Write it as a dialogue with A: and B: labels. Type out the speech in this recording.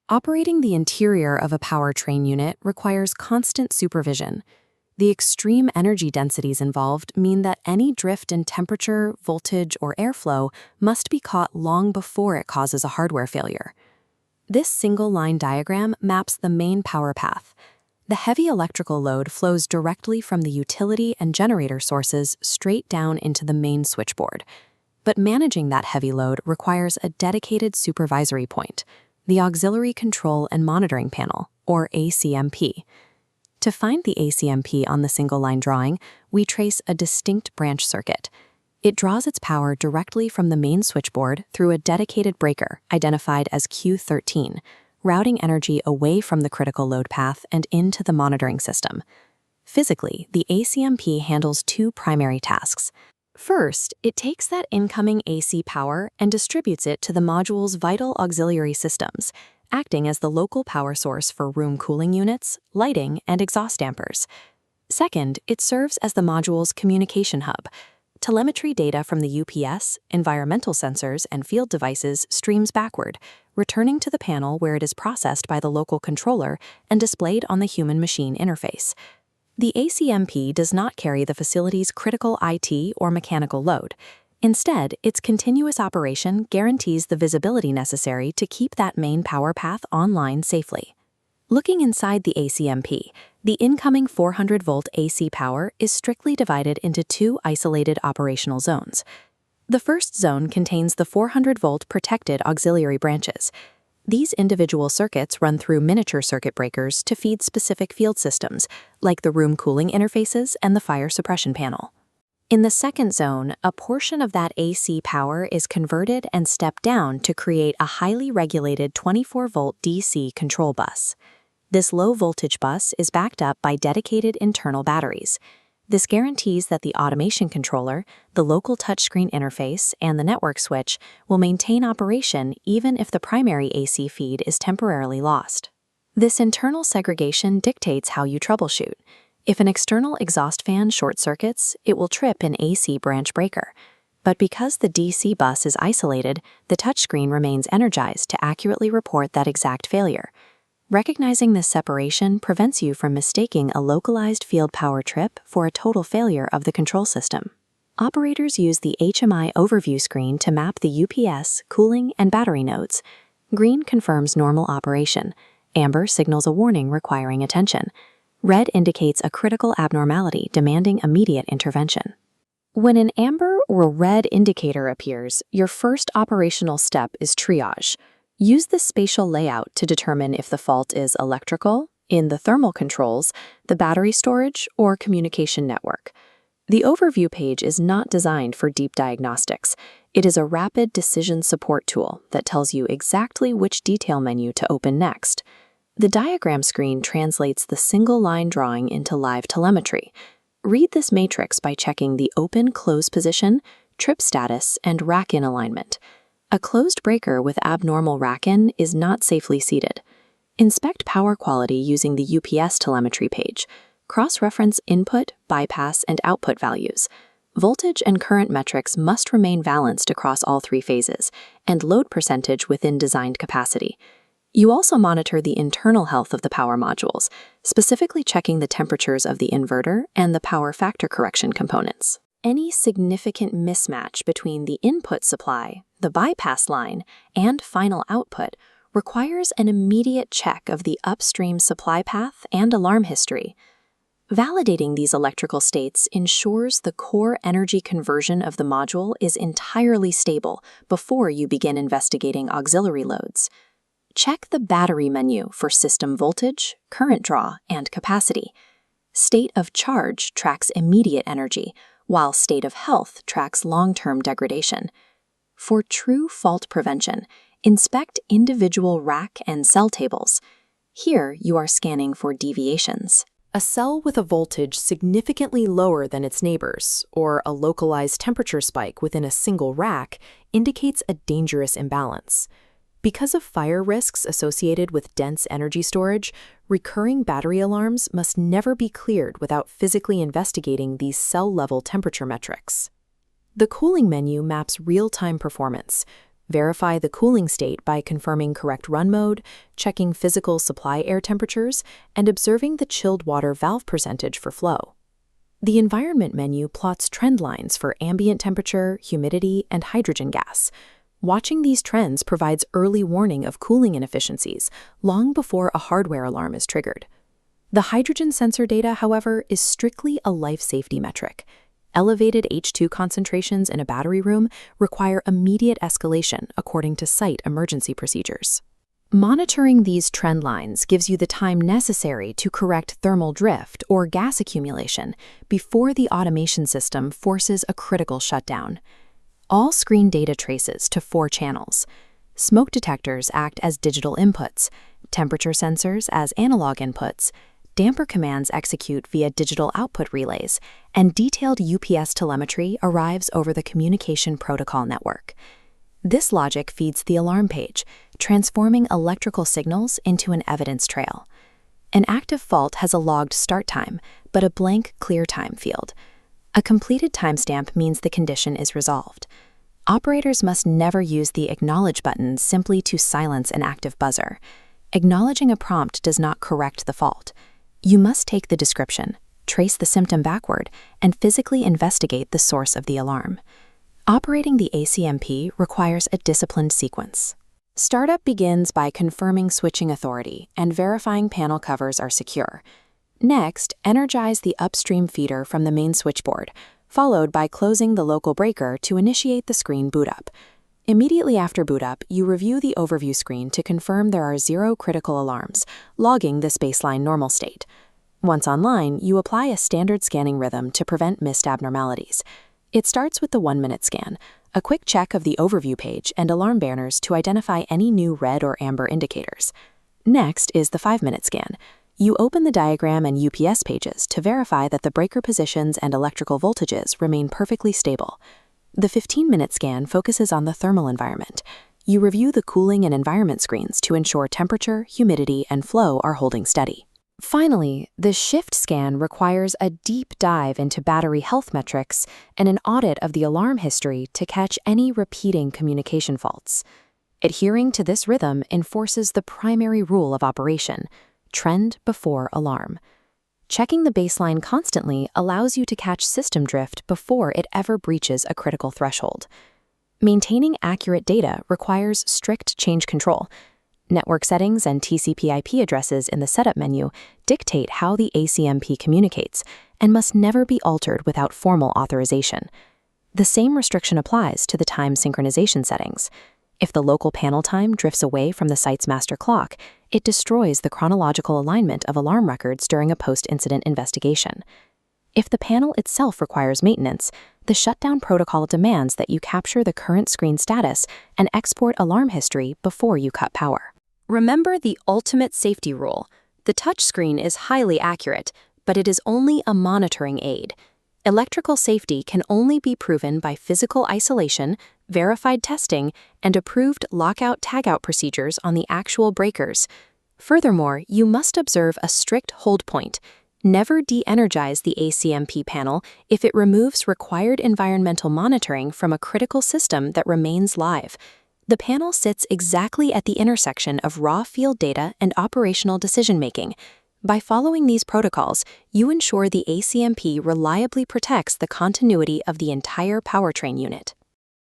A: Operating the interior of a powertrain unit requires constant supervision. The extreme energy densities involved mean that any drift in temperature, voltage, or airflow must be caught long before it causes a hardware failure. This single-line diagram maps the main power path. The heavy electrical load flows directly from the utility and generator sources straight down into the main switchboard. But managing that heavy load requires a dedicated supervisory point, the Auxiliary Control and Monitoring Panel, or ACMP. To find the ACMP on the single-line drawing, we trace a distinct branch circuit. It draws its power directly from the main switchboard through a dedicated breaker identified as Q13, routing energy away from the critical load path and into the monitoring system. Physically, the ACMP handles two primary tasks. First, it takes that incoming AC power and distributes it to the module's vital auxiliary systems, acting as the local power source for room cooling units, lighting, and exhaust dampers. Second, it serves as the module's communication hub. Telemetry data from the UPS, environmental sensors, and field devices streams backward, returning to the panel where it is processed by the local controller and displayed on the human-machine interface. The ACMP does not carry the facility's critical IT or mechanical load. Instead, its continuous operation guarantees the visibility necessary to keep that main power path online safely. Looking inside the ACMP, the incoming 400-volt AC power is strictly divided into two isolated operational zones. The first zone contains the 400-volt protected auxiliary branches. These individual circuits run through miniature circuit breakers to feed specific field systems, like the room cooling interfaces and the fire suppression panel. In the second zone, a portion of that AC power is converted and stepped down to create a highly regulated 24-volt DC control bus. This low-voltage bus is backed up by dedicated internal batteries. This guarantees that the automation controller, the local touchscreen interface, and the network switch will maintain operation even if the primary AC feed is temporarily lost. This internal segregation dictates how you troubleshoot. If an external exhaust fan short circuits, it will trip an AC branch breaker. But because the DC bus is isolated, the touchscreen remains energized to accurately report that exact failure. Recognizing this separation prevents you from mistaking a localized field power trip for a total failure of the control system. Operators use the HMI overview screen to map the UPS, cooling, and battery nodes. Green confirms normal operation. Amber signals a warning requiring attention. Red indicates a critical abnormality demanding immediate intervention. When an amber or red indicator appears, your first operational step is triage. Use the spatial layout to determine if the fault is electrical, in the thermal controls, the battery storage, or communication network. The overview page is not designed for deep diagnostics. It is a rapid decision support tool that tells you exactly which detail menu to open next. The diagram screen translates the single-line drawing into live telemetry. Read this matrix by checking the open-close position, trip status, and rack-in alignment. A closed breaker with abnormal rack-in is not safely seated. Inspect power quality using the UPS telemetry page. Cross-reference input, bypass, and output values. Voltage and current metrics must remain balanced across all three phases, and load percentage within designed capacity. You also monitor the internal health of the power modules, specifically checking the temperatures of the inverter and the power factor correction components. Any significant mismatch between the input supply, the bypass line, and final output requires an immediate check of the upstream supply path and alarm history. Validating these electrical states ensures the core energy conversion of the module is entirely stable before you begin investigating auxiliary loads. Check the battery menu for system voltage, current draw, and capacity. State of charge tracks immediate energy, while state of health tracks long-term degradation. For true fault prevention, inspect individual rack and cell tables. Here, you are scanning for deviations.
B: A cell with a voltage significantly lower than its neighbors, or a localized temperature spike within a single rack, indicates a dangerous imbalance. Because of fire risks associated with dense energy storage, recurring battery alarms must never be cleared without physically investigating these cell-level temperature metrics. The cooling menu maps real-time performance. Verify the cooling state by confirming correct run mode, checking physical supply air temperatures, and observing the chilled water valve percentage for flow. The environment menu plots trend lines for ambient temperature, humidity, and hydrogen gas. Watching these trends provides early warning of cooling inefficiencies long before a hardware alarm is triggered. The hydrogen sensor data, however, is strictly a life safety metric. Elevated H2 concentrations in a battery room require immediate escalation according to site emergency procedures. Monitoring these trend lines gives you the time necessary to correct thermal drift or gas accumulation before the automation system forces a critical shutdown. All screen data traces to 4 channels. Smoke detectors act as digital inputs, temperature sensors as analog inputs, damper commands execute via digital output relays, and detailed UPS telemetry arrives over the communication protocol network. This logic feeds the alarm page, transforming electrical signals into an evidence trail. An active fault has a logged start time, but a blank clear time field. A completed timestamp means the condition is resolved. Operators must never use the Acknowledge button simply to silence an active buzzer. Acknowledging a prompt does not correct the fault. You must take the description, trace the symptom backward, and physically investigate the source of the alarm. Operating the ACMP requires a disciplined sequence. Startup begins by confirming switching authority and verifying panel covers are secure. Next, energize the upstream feeder from the main switchboard, followed by closing the local breaker to initiate the screen boot up. Immediately after boot up, you review the overview screen to confirm there are 0 critical alarms, logging this baseline normal state. Once online, you apply a standard scanning rhythm to prevent missed abnormalities. It starts with the 1-minute scan, a quick check of the overview page and alarm banners to identify any new red or amber indicators. Next is the 5-minute scan. You open the diagram and UPS pages to verify that the breaker positions and electrical voltages remain perfectly stable. The 15-minute scan focuses on the thermal environment. You review the cooling and environment screens to ensure temperature, humidity, and flow are holding steady. Finally, the shift scan requires a deep dive into battery health metrics and an audit of the alarm history to catch any repeating communication faults. Adhering to this rhythm enforces the primary rule of operation: trend before alarm. Checking the baseline constantly allows you to catch system drift before it ever breaches a critical threshold. Maintaining accurate data requires strict change control. Network settings and TCP/IP addresses in the setup menu dictate how the ACMP communicates and must never be altered without formal authorization. The same restriction applies to the time synchronization settings. If the local panel time drifts away from the site's master clock, it destroys the chronological alignment of alarm records during a post-incident investigation. If the panel itself requires maintenance, the shutdown protocol demands that you capture the current screen status and export alarm history before you cut power. Remember the ultimate safety rule: the touchscreen is highly accurate, but it is only a monitoring aid. Electrical safety can only be proven by physical isolation, verified testing, and approved lockout-tagout procedures on the actual breakers. Furthermore, you must observe a strict hold point. Never de-energize the ACMP panel if it removes required environmental monitoring from a critical system that remains live. The panel sits exactly at the intersection of raw field data and operational decision-making. By following these protocols, you ensure the ACMP reliably protects the continuity of the entire powertrain unit.